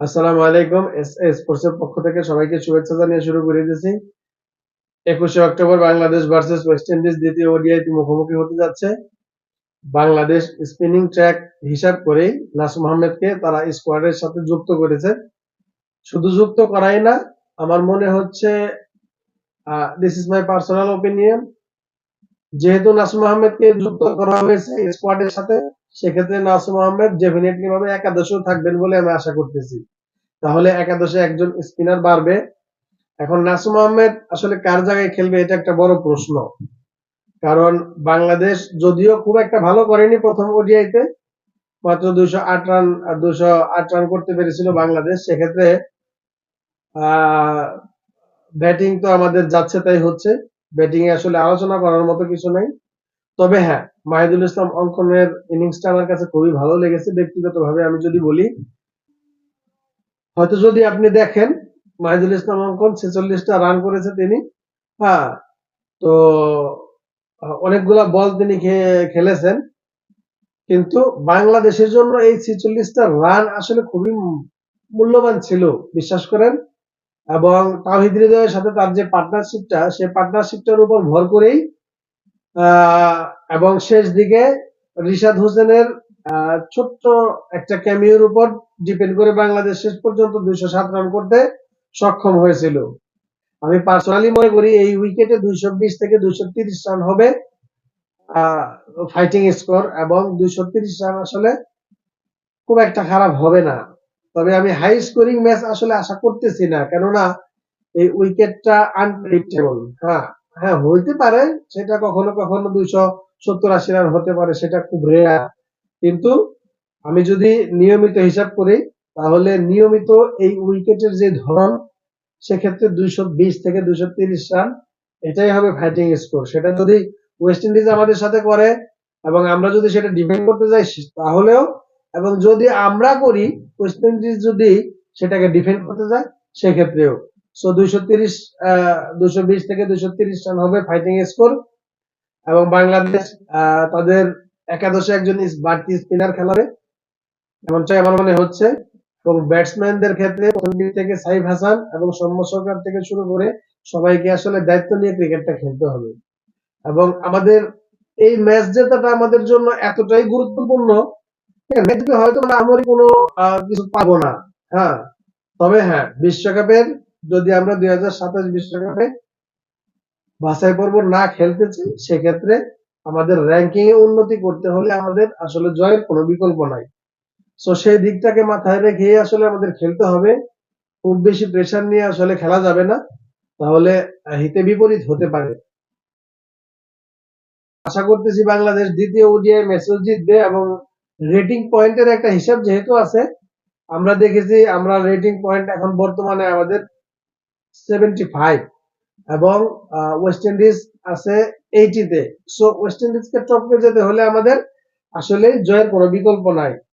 আসসালামু আলাইকুম। স্পোর্টস এর পক্ষ থেকে সবাইকে শুভেচ্ছা জানিয়ে শুরু করে দিয়েছি। 21শে October Bangladesh versus West Indies দ্বিতীয় ওডিআইতে মুখোমুখি হতে যাচ্ছে। বাংলাদেশ স্পিনিং ট্র্যাক হিসাব করেই নাসুম আহমেদকে তারা স্কোয়াডের সাথে যুক্ত করেছে। শুধু যুক্ত করাই না, আমার মনে হচ্ছে this is my personal opinion, যেহেতু নাসুম আহমেদকে যুক্ত করা হয়েছে স্কোয়াডের সাথে, সেক্ষেত্রে নাসুম আহমেদ ডেফিনেটলি ভাবে একাদশেও থাকবেন বলে আমি আশা করতেছি। তাহলে একাদশে একজন স্পিনার বাড়বে। এখন নাসুম আহমেদ আসলে কার জায়গায় খেলবে এটা একটা বড় প্রশ্ন। কারণ বাংলাদেশ যদিও খুব একটা ভালো করেনি প্রথম ওডিআইতে, মাত্র 208 রান করতে পেরেছিল বাংলাদেশ। সেক্ষেত্রে ব্যাটিং তো আমাদের যাচ্ছে তাই হচ্ছে, ব্যাটিং এ আসলে আলোচনা করার মতো কিছু নাই। তবে হ্যাঁ, মাহিদুল ইসলাম অঙ্কনের ইনিংসটা আমার কাছে খুবই ভালো লেগেছে ব্যক্তিগতভাবে আমি যদি বলি। হয়তো যদি আপনি দেখেন, মাহিদুল ইসলাম অঙ্কন 46টা রান করেছে তিনি। হ্যাঁ, তো অনেকগুলা বল তিনি খেলেছেন, কিন্তু বাংলাদেশের জন্য এই 46টা রান আসলে খুবই মূল্যবান ছিল, বিশ্বাস করেন। এবং তাওহিদ হৃদয়ের সাথে তার যে পার্টনারশিপটা, সেই পার্টনারশিপটার উপর ভর করেই এবং শেষ দিকে রিশাদ হোসেনের ছোট্ট একটা ক্যামিওর উপর ডিপেন্ড করে বাংলাদেশ শেষ পর্যন্ত 207 রান করতে সক্ষম হয়েছিল। আমি পার্সোনালি মনে করি এই উইকেটে 220 থেকে 230 রান হবে ফাইটিং স্কোর, এবং 230 রান আসলে খুব একটা খারাপ হবে না। তবে আমি হাই স্কোরিং ম্যাচ আসলে আশা করতেছি না, কেননা এই উইকেটটা আনপ্রেডিক্টেবল। হ্যাঁ, হ্যাঁ হইতে পারে সেটা কখনো কখনো 270-80 রান হতে পারে, সেটা খুব রেয়ার। কিন্তু আমি যদি নিয়মিত হিসাব করি, তাহলে নিয়মিত এই উইকেটের যে ধরন, সেক্ষেত্রে 220 থেকে 230 রান এটাই হবে ফাইটিং স্কোর। সেটা যদি ওয়েস্ট ইন্ডিজ আমাদের সাথে করে এবং আমরা যদি সেটা ডিফেন্ড করতে যাই তাহলেও, এবং যদি আমরা করি, ওয়েস্ট ইন্ডিজ যদি সেটাকে ডিফেন্ড করতে যায় সেক্ষেত্রেও। সো 220 থেকে 230 রান হবে ফাইটিং স্কোর। এবং বাংলাদেশ তাদের একাদশে একজন বাড়তি স্পিনার খেলাবে এমনটাই আমার মনে হচ্ছে। এবং ব্যাটসম্যানদের ক্ষেত্রে প্রথম দিক থেকে সাইফ হাসান এবং সৌম্য সরকার থেকে শুরু করে সবাইকে আসলে দায়িত্ব নিয়ে ক্রিকেটটা খেলতে হবে। এবং আমাদের এই ম্যাচ জেতাটা আমাদের জন্য এতটাই গুরুত্বপূর্ণ, ম্যাচ জিতে হয়তো আমরা কোনো কিছু পাবো না। হ্যাঁ, তবে হ্যাঁ, বিশ্বকাপের যদি আমরা 2027 বিশ্বকাপে বাছাই পর্ব না খেলতে চাই, সেক্ষেত্রে আমাদের র্যাঙ্কিং এ উন্নতি করতে হলে আমাদের আসলে জয়ের কোনো বিকল্প নাই। সো সেই দিকটাকে মাথায় রেখে আসলে আমাদের খেলতে হবে। খুব বেশি প্রেসার নিয়ে আসলে খেলা যাবে না, তাহলে হিতে বিপরীত হতে পারে। আশা করতেছি বাংলাদেশ দ্বিতীয় ওডিআই ম্যাচও জিতবে। এবং রেটিং পয়েন্টের একটা হিসাব যেহেতু আছে, আমরা দেখেছি আমরা রেটিং পয়েন্ট এখন বর্তমানে আমাদের 75, এবং ওয়েস্ট ইন্ডিজ আছে 80 তে। সো ওয়েস্ট ইন্ডিজকে টপকে যেতে হলে আমাদের আসলে জয়ের কোনো বিকল্প নাই।